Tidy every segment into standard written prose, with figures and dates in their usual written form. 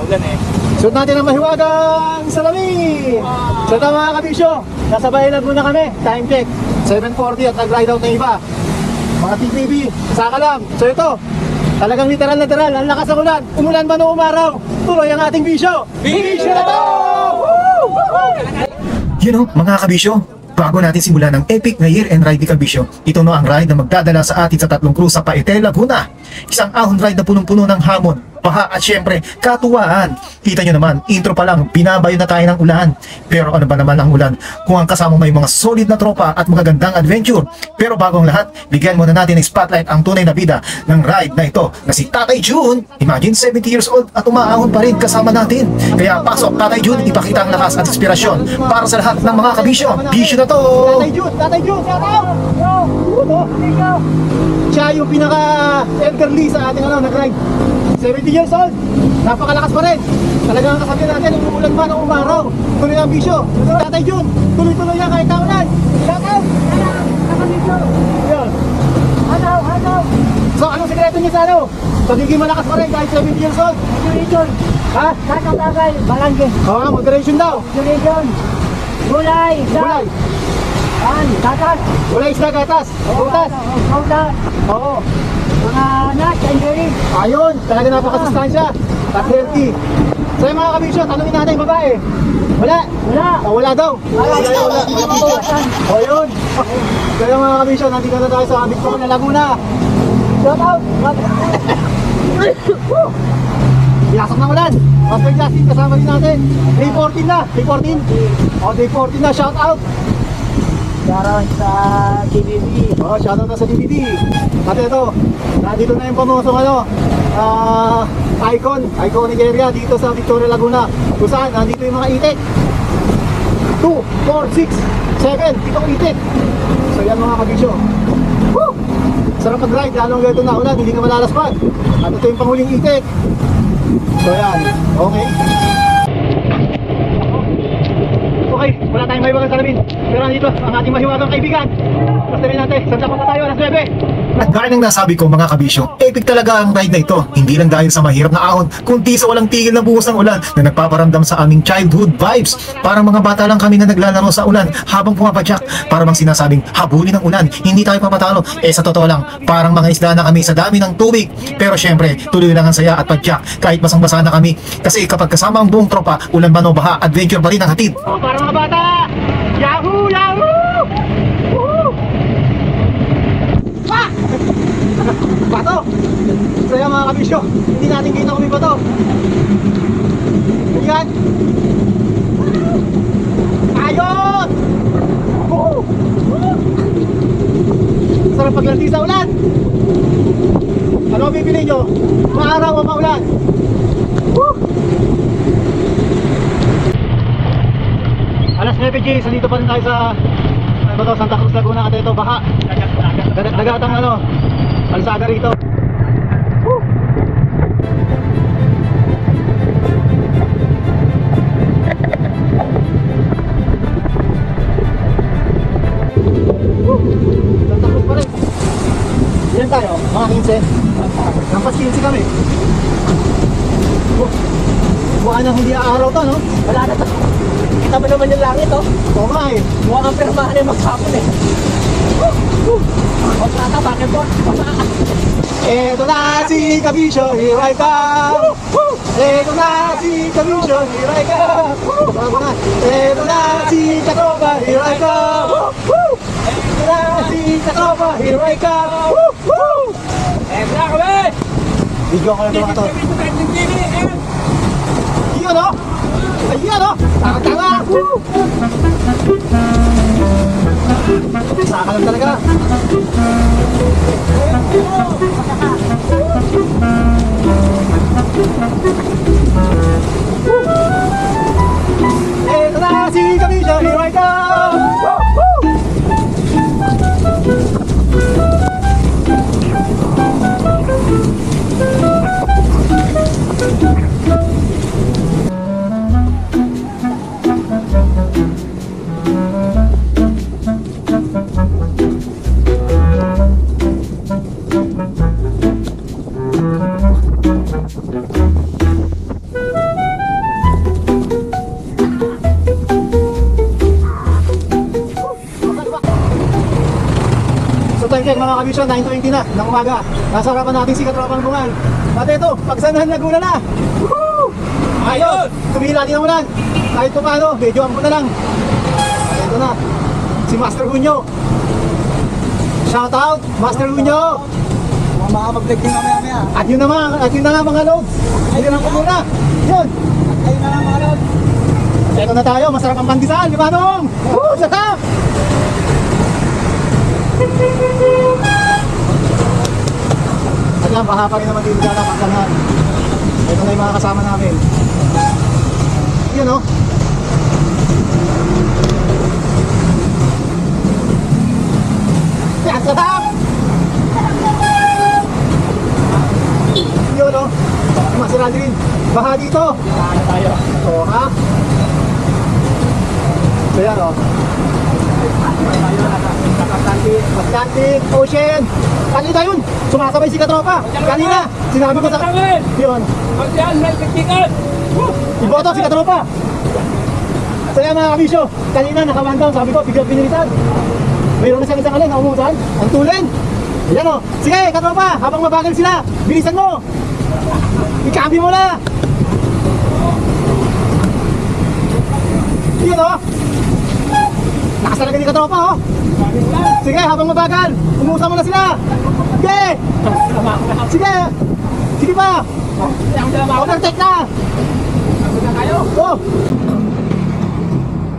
Ulan eh. Suot natin ang mahiwagang salamin. So ito mga kabisyo, nasa Bayan Laguna kami. Time check 7:40 at nag-ride out na iba. Mga TPB, saka lang. So ito, talagang literal na literal. Ang lakas ng ulan. Umulan man o umaraw, tuloy ang ating bisyo. Bisyo na to! You know, mga kabisyo, bago natin simulan ang epic na year-end ride ni Kabisyo, ito no ang ride na magdadala sa atin sa 3 cruise sa Paete, Laguna. Isang ahon ride na punong-puno ng hamon, baha at syempre, katuwaan. Kita nyo naman, intro pa lang, binabayo na tayo ng ulan. Pero ano ba naman ang ulan kung ang kasama may mga solid na tropa at magagandang adventure. Pero bago ang lahat, bigyan muna natin ng spotlight ang tunay na bida ng ride na ito na si Tatay Jun. Imagine 70 years old at umaahon pa rin kasama natin. Kaya pasok Tatay Jun, ipakita ang lakas at inspirasyon para sa lahat ng mga kabisyo. Bisyo na to! Tatay Jun, shout out! Siya yung pinaka-elderly sa ating nag-ride. 70 years old, napakalakas pa rin. Talagang kasabi natin, umuulan man o umaraw, tuloy ang bisyo. Tatay Jun, tuloy-tuloy yan kahit kaulan. Shout out! Hanaw! So, anong sekreto niya sa pagiging malakas pa rin kahit 70 years old? Moderation. Ha? Kahit ang tagay, balangge. Oo, moderation daw. Moderation. Gulay, isda. Tatas. Wala isda, gatas. Butas. Kauda. Oo. Mga nuts and berries. Ayun, talaga napakasustansya at healthy. So yung mga kabisyo, tanungin natin yung babae. Wala? Wala daw. Wala. O yun. So yung mga kabisyo, nandito na tayo sa Victoria, Laguna. Shout out! Ilasok ng ulan. Master Justin, kasama rin natin. Day 14 na. Day 14. O, day 14 na. Shout out! Shoutout sa TVB. O, shout out na sa DVD. At ito, nandito na yung pamosong iconic area dito sa Victoria, Laguna. Kung saan, nandito yung mga itik. 2, 4, 6, 7, pitong itik. So yan mga kabisyo. Woo! Sarap mag-ride, lalong ganito na ulan, hindi ka malalaspag. At ito yung panghuling itik. So yan, okay. Okay, wala tayong mahiwagang salamin. Pero nandito ang ating mahiwagang kaibigan. Basta rin natin, sanda pa tayo, alas 9. At gaya ng nasabi ko mga kabisyo, epic talaga ang ride na ito. Hindi lang dahil sa mahirap na ahon, kundi sa walang tigil na buhos ng ulan na nagpaparamdam sa aming childhood vibes. Parang mga bata lang kami na naglalaro sa ulan habang pumapadyak. Parang mang sinasabing habulin ng ulan, hindi tayo papatalo. Sa totoo lang, parang mga isda na kami sa dami ng tubig. Pero syempre, tuloy lang ang saya at padyak kahit basang-basa na kami. Kasi kapag kasama ang buong tropa, ulan man o baha, adventure pa rin ang hatid. O, parang mga bata! Yahoo! Yahoo! Bato! So yan mga kabisyo, hindi natin kita kung may bato. Yan! Ayun! Sarap paglanti sa ulan! Ano ang bibili nyo? Maaraw o maulan? Alas 9 Gs, nandito pa rin tayo sa Santa Cruz, Laguna. At ito, baha. Dagatang alsada rito. Santa Cruz pa rin. Ilan tayo? Mga 15. Lampas 15 kami. Buwan na hindi araw to, no? Wala na to. Kita mo naman yung langit, oh. Oo nga eh. Mukha kang pirmahan yung maghapon eh. O tata, bakit po? Eto na si Kabisyo, here I come. Eto na si Kabisyo, here I come. Eto na si Katropa, here I come. Eto na si Katropa, here I come. Eto na kami! Video ko lang ito. Iyon o! Ayan o! Tanga-tanga! Saka lang talaga. Eto na si Kabisyo, here I come! check mga kabisyon, 9:20 na ng umaga. Nasa harapan natin si Katropang Bungal. At ito, Pagsanahan Laguna na. Woohoo! Ayos! Tumila din ang ulan. Kahit pa paano, medyo ampo na lang. At ito na, si Master Hunyo. Shout out, Master Hunyo. Makakapag-vlog din mamaya-maya. At yun na nga mga lods. Ayun na po muna. Yun. Ayun na lang mga lord. Ito na tayo, masarap ang pandesal, di ba Nong? Woo! Sarap! At yan, baha pa rin naman dito dyan ang Pagsanahan. Ito na yung mga kasama namin. Yun o. Yan, sarap! Yun o. Masira din. Baha dito. Ano tayo? O ha? So yan o. Atlantic Ocean. Kanina yun. Sumakabay si Katropa. Kanina. Sinabi ko sa... Yun. Magyan, may tiktikan! Iboto si Katropa. So yan mga kabisyo. Kanina naka-one down. Sabi ko, biglang pinilitan. Mayroon na siyang isang alin. Naumutan. Ang tulin. Ayan o. Sige Katropa. Habang mabagal sila. Bilisan mo. Ikabi mo na. Yun o. Lakas talaga ni Katropa o. Sige, habang mabagal, umusa mo na sila. Sige. Sige. Sige pa. Overtake na. Oh.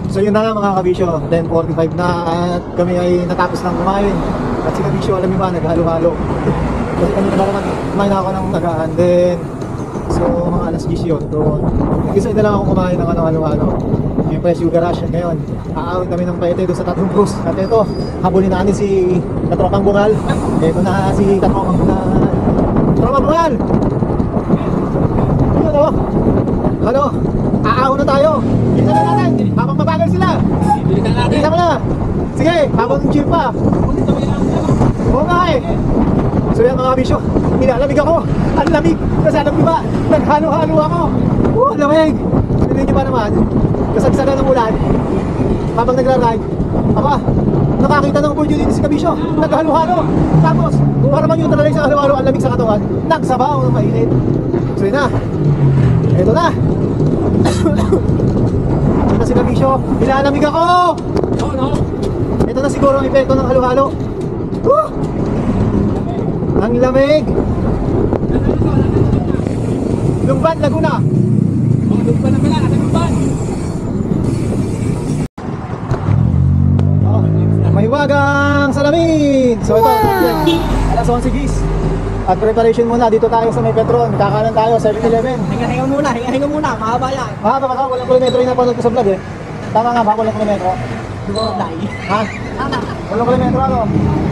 So yun na nga mga kabisyo, 10:45 na at kami ay natapos ng kumain. At si kabisyo, alam niyo ba, naghalo-halo. Kasi kami naman kumain na ako ng nagaan din. So mga alas 10 yun. So isa na lang ako kumain ng ano-ano. Siyempre sugar rush yan ngayon. Aawin kami ng paete doon sa Tatlong Cruz. At ito, habulin natin si Katropang Bungal. Ito na si Katropang Bungal. Katropang Bungal! Yun o. Ano? Aahon na tayo. Bilisan na natin. Habang mabagal sila. Bilisan natin. Bilisan mo na. Sige, habang chill pa. Oo nga eh. So yan mga kabisyo, nilalamig ako. Ang lamig. Kasi alam niyo ba, naghalo-halo ako. Lamig. Hindi niyo ba naman, kasagsagan ng ulan, habang nagra-ride, aba, nakakita ng opportunity si kabisyo. Naghalo-halo. Tapos, para bang yung talaga sa halo-halo, ang lamig sa katawan, nagsabaw ng mainit. So yun na. Ito na. Ito na si kabisyo. Nilalamig ako. No. Ito na siguro ang epekto ng halo-halo. Woo! Ang lamig! Lumban, Laguna. Lumban na pala, nasa lumban. Mahiwagang salamin! So ito, alas 11 gis. At preparation muna, dito tayo sa may Petron. Kakanan tayo, 7-Eleven. Hinga-hinga muna, mahaba yan. Mahaba ba ka? Walang kilometro yung napanood ko sa vlog eh. Tama nga ba? Walang kilometro? Ha? Walang kilometro ano?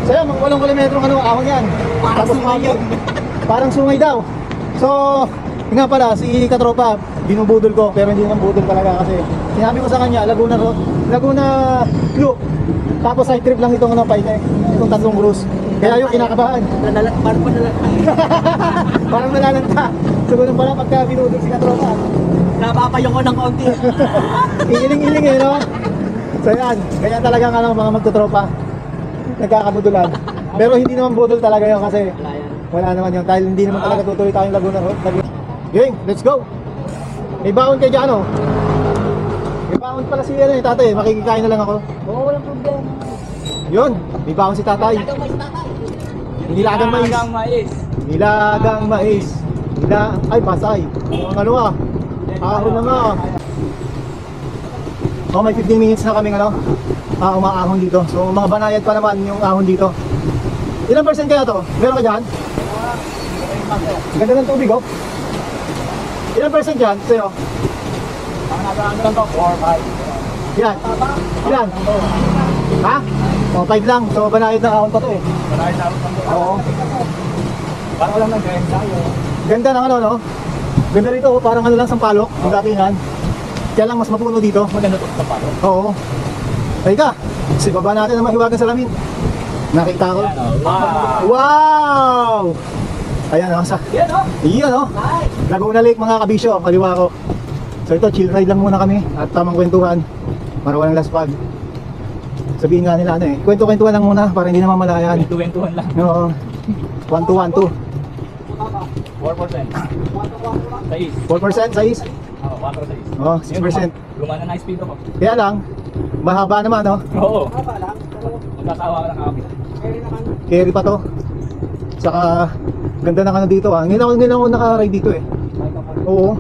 So yan, mga walang kilometro ano, ahon yan. Parang Tapos sungay yun. Parang sungay daw. So, yun nga pala, si Katropa, binubudol ko, pero hindi naman budol talaga kasi sinabi ko sa kanya, Laguna Loop. Tapos side trip lang itong ano, Paite, itong Tatlong Cruz. Kaya yung kinakabahan. Parang panalat pa eh. Parang nalalanta. So, ganun pala pagka binudol si Katropa. Napapayong ko ng konti. Iiling-iling eh, no? So yan, ganyan talaga nga ng mga magtutropa. Nagkakabudulan. Pero hindi naman budol talaga yun kasi wala naman yun. Dahil hindi naman talaga tutuloy tayong Laguna Road. Gang, let's go! May baon kayo dyan, ano? May baon pala si ano, tatay. Makikikain na lang ako. Oo, walang problema. Yun, may baon si tatay. Nilagang mais. Nilagang mais. Ay, pasay. Ang ano ah. Ahon na nga. Oh, may 15 minutes na kaming ano, umaahon dito. So mga banayad pa naman yung ahon dito. Ilang percent kaya to? Meron ka dyan? Ganda ng tubig oh. Ilang percent dyan sa'yo? Ang nagaano lang to, 4-5. Ilan? Ilan? Ha? Oh, 5 lang. So banayad na ahon pa to eh. Marami sa akin to. Oo. Parang walang nag-grind tayo. Ganda ng ano no? Ganda rito oh, parang ano lang sampalok, yung datingan. Kaya lang mas mapuno dito. Maganda to sa palo. Oo. Ay ka, si baba natin ang mahiwagang salamin. Nakita ko. Wow! Wow! Ayan o, Yan o. iyan o. Laguna Lake mga kabisyo, kaliwa ko. So ito, chill ride lang muna kami at tamang kwentuhan para walang laspag. Sabihin nga nila ano eh, kwento-kwentuhan lang muna para hindi naman malayan. Tuwen-tuwen lang. Oo. 1 to 1 to. 4%. 4% size. Oo, 4 size. Oh, 6%. Gumana na yung speed ako. Kaya lang, mahaba naman no. Oo. Haba lang. Magkasawa ka ng kapit. Kaya naman. Carry pa to. Saka ganda ng ano dito ah. Ngayon ako naka-ride dito eh. Oo.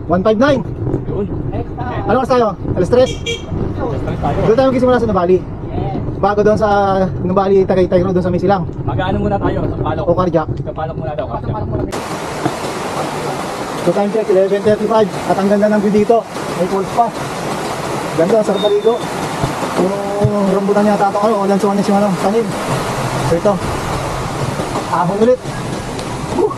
159. Yun. Extra. Ano oras tayo? Alas 3. Stress tayo. Doon tayo magsimula sa Nubali. Yes. Bago doon sa Nubali, Tagaytay Road, doon sa Misilang. Mag-ano muna tayo sa palok. O Carjack. Sa palok muna daw. Carjack. So time check, 11:35. At ang ganda ng view dito. May pulse pa. Ganda, sarap maligo. Yung rambutan niya tato ko, ulan suwanis yung ano, tanim. So ito. Ahon ulit. Woo!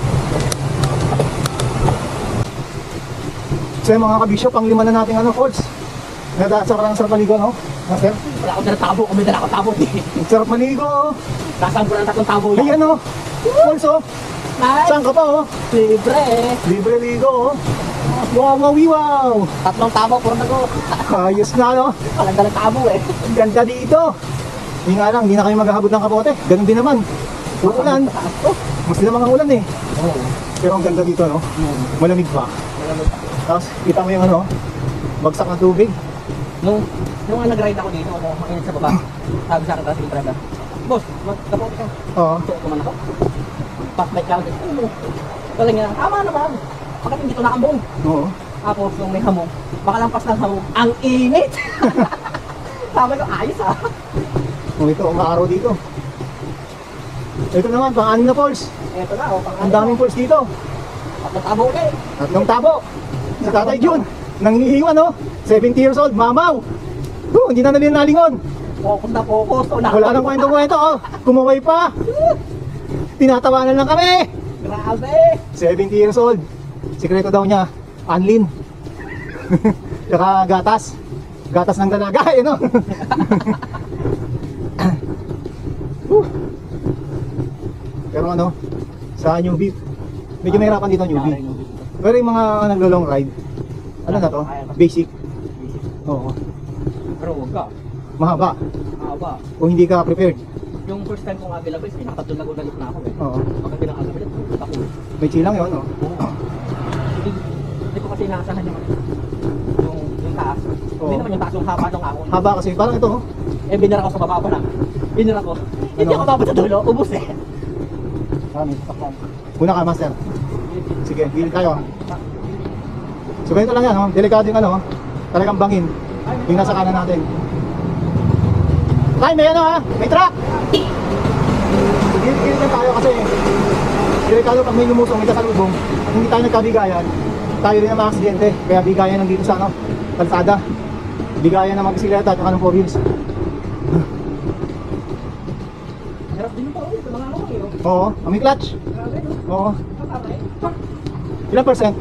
So yung mga kabisyo, pang lima na natin ano, falls. Sobrang sarap maligo, no? Master? Wala akong dala tabo. Kung may dala akong tabo. Sarap maligo. Nasaan ko ng 3 tabo Ay yan. ano? Falls oh. Nice. Saan ka pa oh? Libre eh. Libre ligo oh. Wow, wow, wow. 3 tabo. Puro na ko. Ayos na no? Walang dala tabo eh. Ang ganda dito. Hindi nga lang, hindi na kami maghahabot ng kapote. Ganun din naman. Uulan. Oh, mas din naman ang ulan eh. Pero ang ganda dito no? Malamig pa. Tapos kita mo yung ano, bagsak ng tubig. Nung nag-ride ako dito, ako makinig sa baba. Sabi sa akin, yung driver, boss, magkapote ka. Oo. So, kuman ako. Pass bike lang. Wala nga, tama naman. Bakit hindi ito nakambong? Oo. Tapos yung may hamong, makalampas ng hamong, ang init! Sabi ko, ayos ah. Oh, ito, umaaraw dito. Ito naman, pang-anim na falls. Eto na, oh, Ang daming falls dito. 3 tabo ka eh. 3 tabo. Si Tatay Jun, nangihiwan no? 70 years old, mamaw. Hindi na nalingon. Focus na focus. Wala nang kwento-kwento oh. Kumaway pa. Tinatawanan lang kami. Grabe. 70 years old. Sikreto daw niya, anlin. Tsaka gatas. Gatas ng dalaga, eh no? Pero ano, sa newbie, medyo mahirapan dito newbie. Pero yung mga naglo-long ride, ano na to? Basic. Oo. Pero huwag ka. Mahaba. Haba. Kung hindi ka prepared. Yung first time ko nga bilabis, nakatatlong nagulat na ako eh. Oo. Pagka pinakagalit, ako. May chilang yun, no? Hindi ko kasi inaasahan yung taas. Oo. Hindi naman yung taas yung haba ng ako. Haba kasi, parang ito, oh. Eh, binara ko sa baba pa lang. Binara ko. Hindi ako bababa sa dulo, ubus eh. Marami, takpan. Una ka, master. Sige, gilid tayo. So ganito lang yan, oh. Delikado yung ano, talagang bangin. Yung nasa kanan natin. Tay, may ano ha? May truck! Gilid lang tayo kasi delikado pag may lumusong, may kasalubong. Hindi tayo nagkabigayan, tayo rin ang mga aksidente. Kaya bigayan ng dito sa ano, kalsada. Bigayan ng mga bisikleta at ng 4 wheels. Hirap din yung pauwi, mga ano kayo. Oo, may clutch. Grabe, no? Oo. Kapatay. Ilang percent?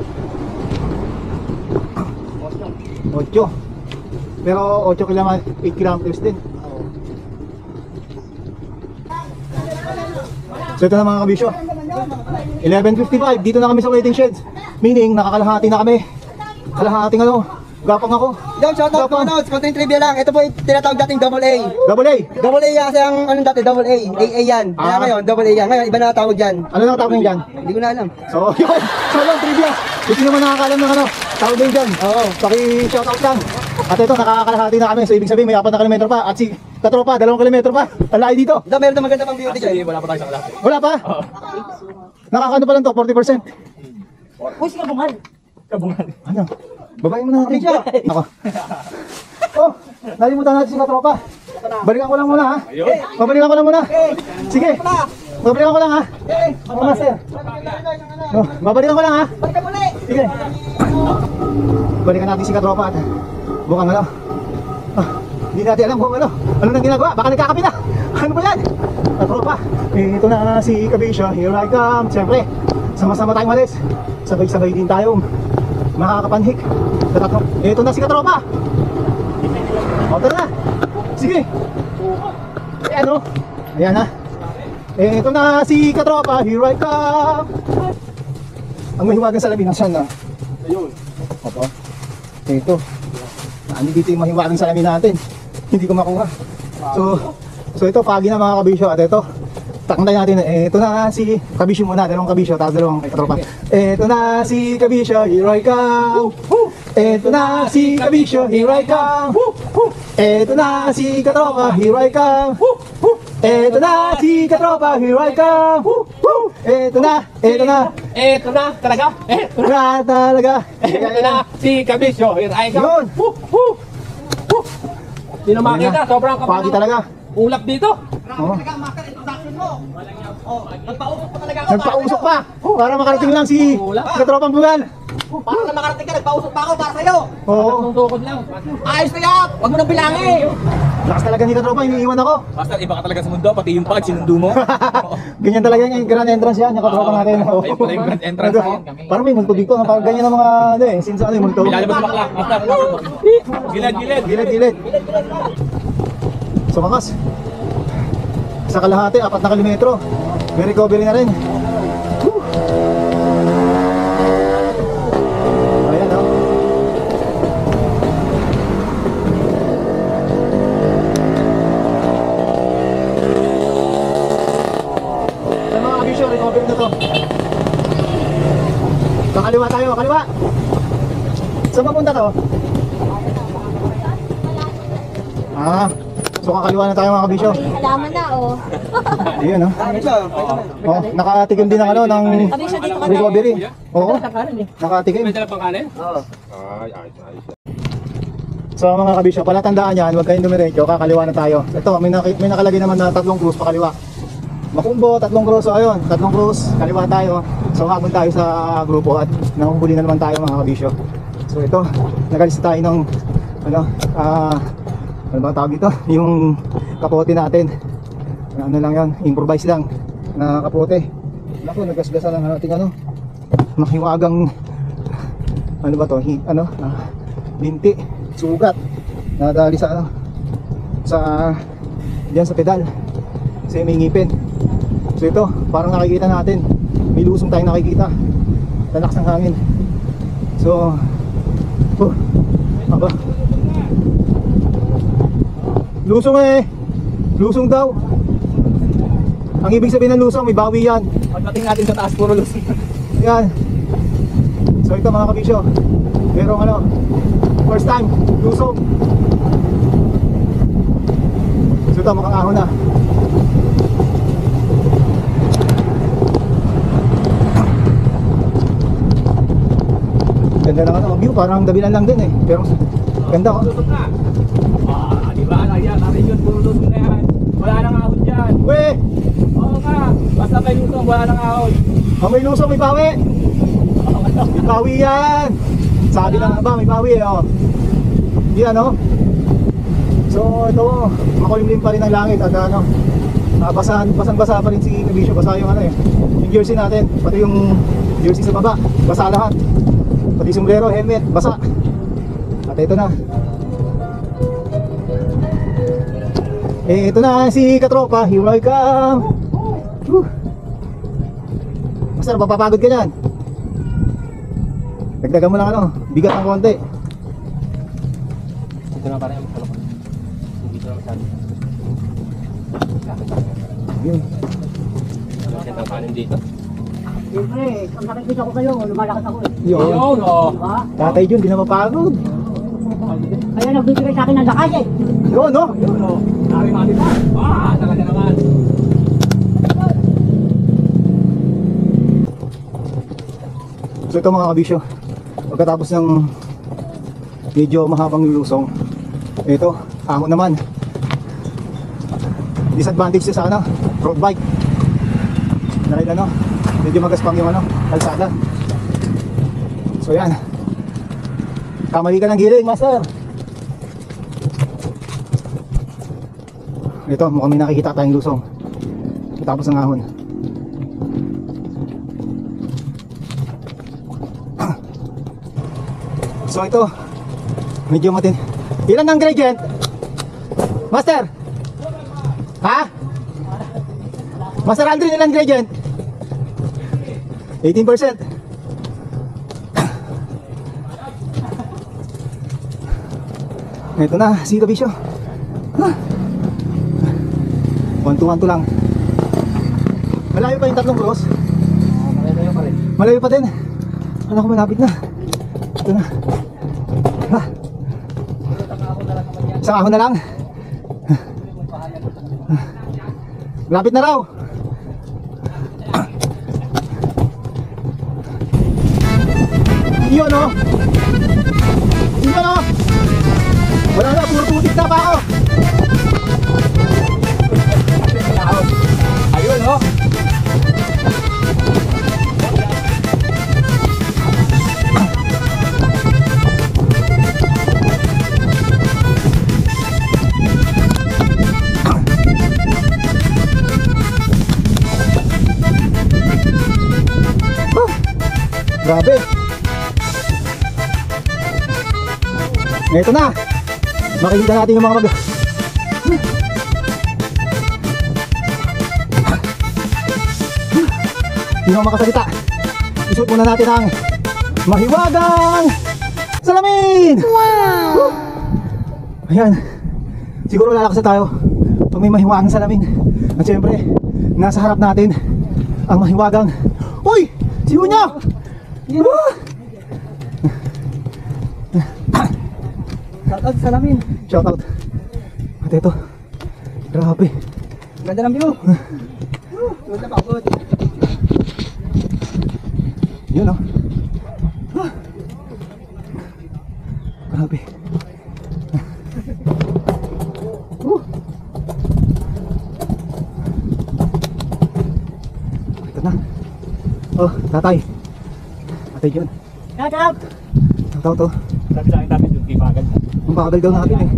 8. Pero 8 kilometers, 8 kilometers din. So ito na mga kabisyo. 11:55, dito na kami sa waiting sheds. Meaning, nakakalahati na kami. Kalahating ano, gapang ako. Yung shoutout ko ano, konting trivia lang. Ito po yung tinatawag dating double A. Double A. Double A yan kasi ang anong dati, double A. AA yan. Kaya Ah. ngayon, double A yan. Ngayon, iba na tawag dyan. Ano na tawag dyan? Hindi ko na alam. So yun, so lang trivia. Hindi naman nakakalam ng ano, tawag din dyan. Oo, paki-shoutout lang. At ito, nakakalahati na kami. So ibig sabihin, may 4 na kilometro pa. At si katropa, 2 kilometro pa. Ang layo dito. Ito, meron na maganda pang beauty dyan. Wala pa tayo sa kalahati. Wala pa? Nakakano pa lang to, 40%. Uy, sige bungal. Kabungan. Ano? Babayin mo na natin siya. Ako. Oh, nalimutan natin si katropa. Balikan ko lang muna ha. Babalikan ko lang muna. Sige. Babalikan ko lang ha. Ano master? Oh, babalikan ko lang ha. Balikan muli. Sige. Balikan natin si katropa at mukhang ano. Hindi natin alam kung ano. Ano nang ginagawa? Baka nagkakapi na. Ano ba yan? Katropa. Ito na si Kabisyo. Here I come. Siyempre, sama-sama tayong malis. Sabay-sabay din tayong makakapanhik. Ito na si katropa. O, tara na. Sige. Ayan o. Ayan na. Ito na si katropa. Here I come. Ang mahiwagang salamin. Nasaan na? Ayun. Opo. Ito. Hindi dito yung mahiwagang salamin natin. Hindi ko makuha. So ito, pagi na mga kabisyo. At ito, takantay natin. Ito na si kabisyo muna. Dalawang kabisyo, tapos dalawang katropa. Ito na si kabisyo, here I come. Ito na si kabisyo, here I come. Ito na si katropa, here I come. Ito na si katropa, here I come. Ito na talaga. na talaga. Ito na si Kabisyo, here I come. Yun. Hindi na makita, sobrang Pagi talaga. ulap dito. Oh. Master, introduction mo. Nagpausok pa talaga ako. Nagpausok pa. Para makarating lang si katropang bugal. Para na makarating ka, nagpausok pa ako para sa'yo. Oo. Tatlong tukod lang. Ayos na yan. Huwag mo nang bilangin. Lakas talaga ni katropa, iniiwan ako. Master, iba ka talaga sa mundo, pati yung pag sinundo mo. Ganyan talaga yung grand entrance yan, yung katropa natin. Ayun pala yung grand entrance na yan. Parang may multo dito, parang ganyan ang mga, ano eh, since ano yung multo. Ilalabas bakla. Master, gilid. Gilid. So makas. Sa kalahati, 4 na kilometro. May recovery na rin. Woo! Ayan o. Sa mga kabisyo, recovery na to. Kaliwa tayo, kaliwa. Saan papunta to? So kakaliwa na tayo mga kabisyo. Halaman na, oh. Ayun, no? Oh, nakatikim din ng ano, ng Kabisyo dito ka recovery. Oo, nakatikim. May dala pang kanin? So mga kabisyo, palatandaan yan, huwag kayong dumiretso, kakaliwa na tayo. Ito, may nakalagay naman na 3 krus pakaliwa. Makumbo, 3 krus, so ayun, 3 krus, kaliwa tayo. So habang tayo sa grupo at nanguhuli na naman tayo mga kabisyo. So ito, nagalista tayo ng ano ba tawag ito? Yung kapote natin. Ano lang yan, improvise lang na kapote. Naku, nagkasgasa lang natin ano, mahiwagang ano ba to? Binti, sugat nadali sa ano, sa diyan sa pedal kasi may ngipin. So ito, parang nakikita natin may lusong tayong nakikita, lalakas ng hangin. So aba, lusong lusong daw. Ang ibig sabihin ng lusong, may bawi yan. Pagdating natin sa taas, puro lusong. Yan. So ito mga kabisyo, merong ano, first time, lusong. So ito, makakahon na. Ganda ng ano, view, parang dabilan lang din eh. Pero ganda oh. Lusong na. Diba? Ayan, narin yun, puro lusong na yan. Wala nang ahon dyan. Weh! Oo nga, basta may lusong, wala nang ahon. Oh, may lusong, may bawi! May bawi yan! Sabi lang ba, may bawi eh, oh. Yan oh. So ito, makulimlim pa rin ang langit at ano, basang-basa pa rin si Kabisyo, basa yung ano eh, yung jersey natin, pati yung jersey sa baba, basa lahat. Pati sombrero, helmet, basa. At ito na. Ito na si katropa, here I come. Master, papapagod ka dyan. Dagdagan mo lang ano, bigat ng konti. Ito na parang yung palo ko. Dito na masyado. Yun. Bakit ang kanin dito? Siyempre, pag nakikita ko kayo, lumalakas ako eh. Yun. Yun, oh. Diba? Tatay Jun, di na mapagod. Kaya nagbibigay sa akin ng lakas eh. Yun, no? Yun, oh. Nari mati pa. Talaga naman. So ito mga kabisyo, pagkatapos ng medyo mahabang lusong, ito, ahon naman. Disadvantage siya sa ano, road bike. Dahil ano, medyo magaspang yung ano, kalsada. So yan, kamali ka ng giling, master. Ito, mukhang may nakikita tayong lusong pagkatapos ng ahon. So ito, medyo matin. Ilan ang gradient? Master? Ha? Master Aldrin, ilan gradient? 18%. Ito na, si Kabisyo. 1-2-1-2 lang. Malayo pa yung tatlong cross. Malayo pa rin. Malayo pa din. Ano ko, malapit na. Ito na. Isang ahon na lang. Malapit na raw. Yun o. Yun o. Wala na, puro putik na pa ako. Ayun, oh. Grabe. Ito na. Makikita natin yung mga Hindi ako makasalita. Isuot muna natin ang mahiwagang salamin. Wow! Ayan. Siguro lalakas na tayo pag may mahiwagang salamin. At syempre, nasa harap natin ang mahiwagang. Uy! Si Unya! Shoutout sa salamin. Shoutout. At ito. Grabe. Ganda ng view. Good na pagod. Yun o. Grabe. Ito na. Oh, tatay. Tatay yun. Shoutout! Shoutout to. Sabi sa akin natin yung tibagan. Ang bagal daw natin eh.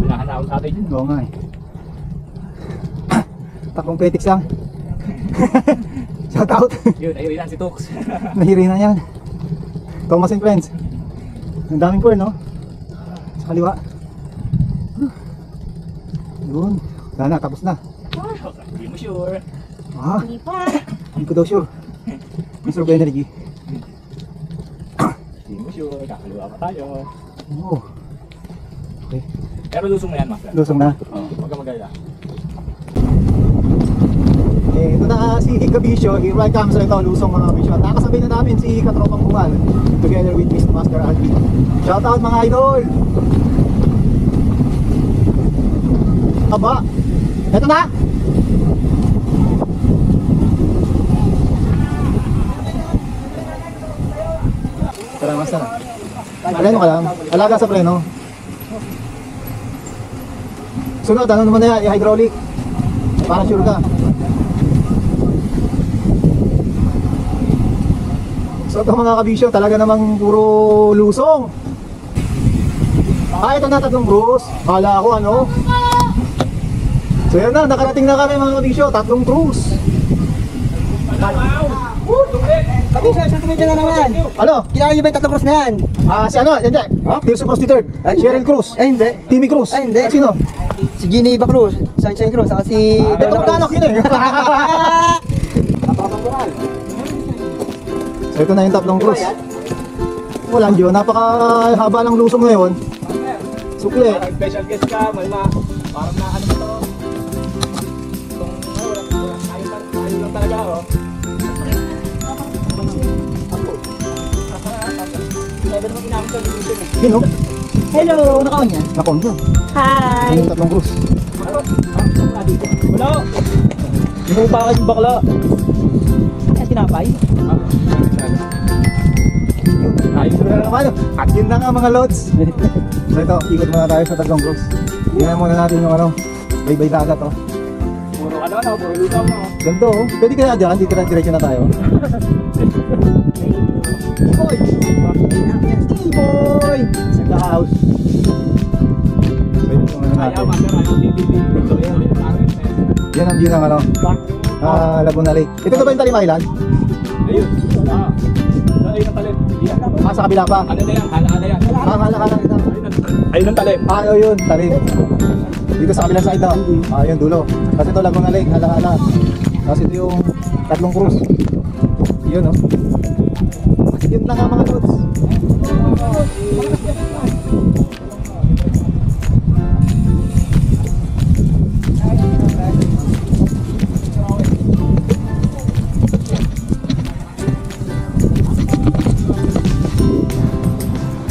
Hinahanaan sa atin yun. Oo nga eh. Takong petiks lang. Shoutout. Yun, ayun yan si Tux. Nahiri na yan. Thomas and Friends. Ang daming corn, no? Sa kaliwa. Yun. Wala na, tapos na. Hindi mo sure. Ah, Hindi pa. hindi ko daw sure. Mr. Energy. Hindi mo sure. Kakaliwa pa tayo. Oo. Okay. Pero lusong na yan, Master. Lusong na. Huwag ka magaya. Eh, ito na si Kabisyo. Here I come sa ito, lusong mga kabisyo. Nakasabay na namin si Katropang Bungal. Together with Mr. Master Alvin. Shoutout mga idol! Aba! Ito na! Tara, Master. Preno ka lang. Alaga sa preno. Sunod, ano naman na yan? I-hydraulic. Para sure ka. So ito mga kabisyo, talaga namang puro lusong. Ah, ito na, tatlong cruise. Kala ko ano. So yan na, nakarating na kami mga kabisyo, tatlong cruise. Kabisyo, sa tumidya na naman. Ano? Kailangan nyo ba yung tatlong cross na yan? Ah, si ano? Hindi. Tirso Cruz the third. Cheryl Cruz. Ay, hindi. Timmy Cruz. Ay, hindi. Sino? Si Geneva Cruz, Sunshine Cruz, saka si... Ito magkaanak yun eh. So ito na yung tatlong cruise. Walang Diyo, napakahaba ng lusong ngayon. Sukle. Special guest ka, malma. Parang na ano to. Itong ayun lang talaga, oh. Never mo ginamit sa division eh. Yun o. Hello! Nakaon yan? Nakondo. Hi! Yung tatlong cruise. Wala! Inuupakan yung bakla. Ay, tinapay. Ayos na lang. Ano? At yun na nga mga lods. So ito, ikot muna tayo sa tatlong cruise. Tingnan muna natin yung ano, baybay dagat oh. Puro ano, puro lutang mo. Ganito oh. Pwede kaya dyan, dito na diretso na tayo. Boy! Boy! Sa the house. So yun yung ano Ayaw, natin. Master, ayaw, titipid. Yan ang view ng ano, Laguna Lake. Ito na ba yung Talim Island? Ayun. Ayun ang talim. Ah, sa kabila pa. Ano na yan? Hala-hala yan. Ah, hala-hala ito. Ayun ang talim. Ah, yun, Talim. Dito sa kabilang side daw. Ah, yun, dulo. Kasi ito Laguna Lake, hala-hala. Tapos ito yung tatlong cruise. Yun, oh. Yun na nga mga lods.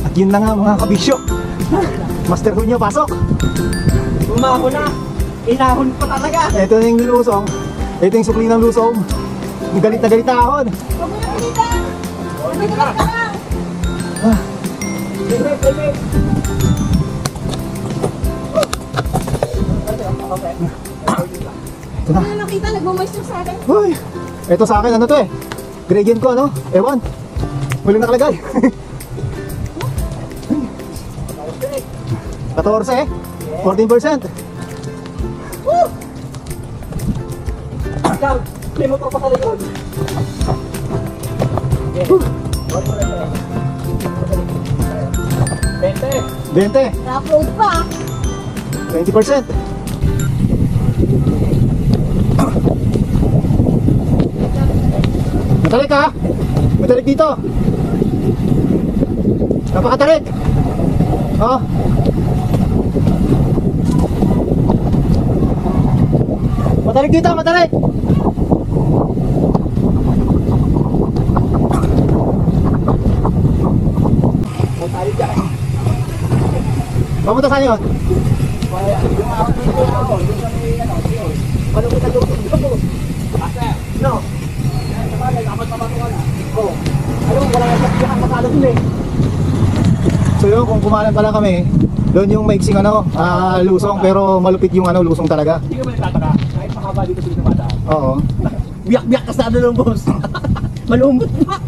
At yun na nga mga kabisyo. Master Junyo, pasok. Umako na. Inahon pa talaga. Ito na yung lusong. Ito yung sukli ng lusong. Galit na galit na ahon. Huwag mo na pilitan! Huwag ka lang! Ito na. Ano nakita? Nagmamoisture sa akin? Uy, ito sa akin, ano to eh? Gradient ko, ano? Ewan. Huling nakalagay. 14 eh. 14%. Ikaw, may motor pa sa likod. 20. Na-upload pa! 20%. Matalik ha? Matalik dito. Napakatarik. Oh. Matalik dito, matalik. Papunta saan yun? So yun, kung kumanan pala kami, doon yung maiksing ano, lusong, pero malupit yung ano, lusong talaga. Hindi ka ba nagtataka? Kahit makaba dito sa dumadaan. Oo. Biyak-biyak ka sa ano ng boss. Malumot pa.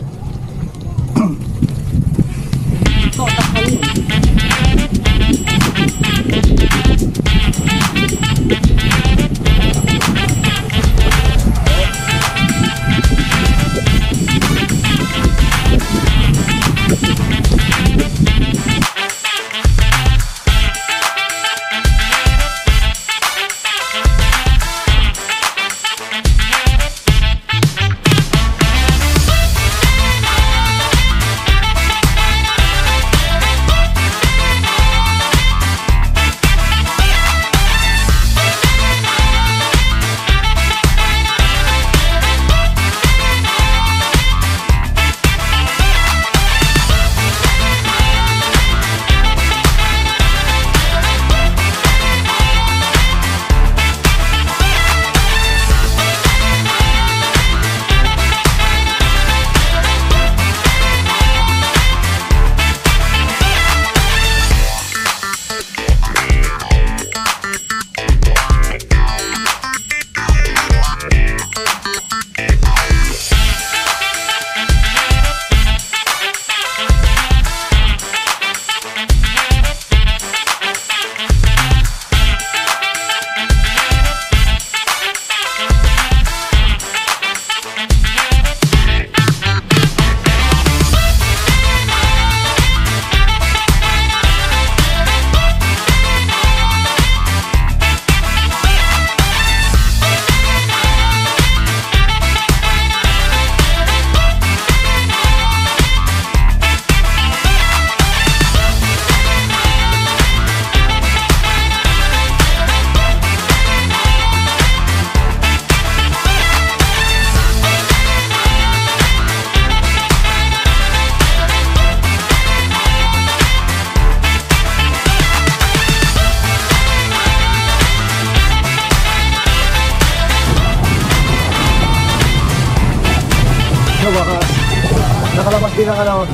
Nakalabas din ang ano,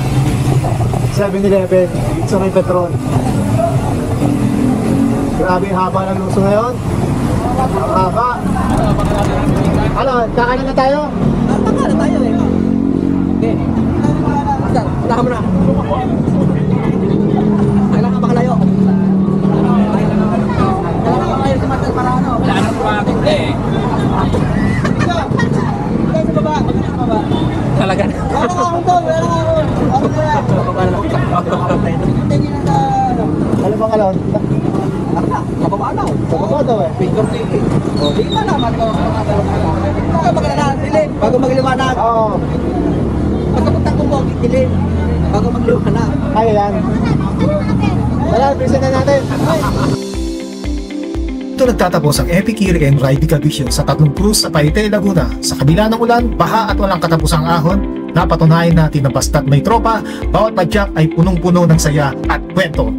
7-Eleven sa may Petron. Grabe yung haba ng luso ngayon. Ang haba. Ano, kakanan na tayo? Baka na tayo eh. Okay. Basta, punta mo na. Kailan ka makalayo? Kailan ka makalayo si Marcel para ano? Wala na pumating eh. Talaga na. Ano bang alon? Mababa daw. Bababa daw eh. Finger ticket. O, di ba naman ikaw? Bago magliwanag. Oo. Pagkapunta ko dilim. Bago magliwanag. Kaya yan. Tara, present na natin. Ito nagtatapos ang epic year and ride ni Kabisyo sa tatlong cruise sa Paite, Laguna. Sa kabila ng ulan, baha at walang katapusang ahon, napatunayan natin na basta't may tropa, bawat padyak ay punong-puno ng saya at kwento.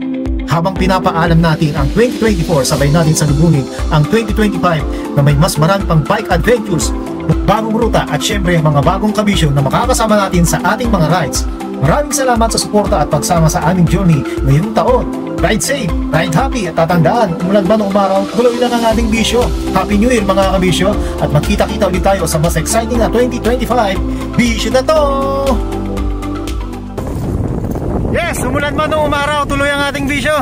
Habang pinapaalam natin ang 2024, sabay natin salubungin ang 2025 na may mas marami pang bike adventures, bagong ruta at syempre mga bagong kabisyo na makakasama natin sa ating mga rides. Maraming salamat sa suporta at pagsama sa aming journey ngayong taon. Ride safe, ride happy at tatandaan, umulan man o umaraw, tuloy lang ang ating bisyo. Happy New Year mga kabisyo at magkita-kita ulit tayo sa mas exciting na 2025 bisyo na to! Yes, umulan man o umaraw, tuloy ang ating bisyo.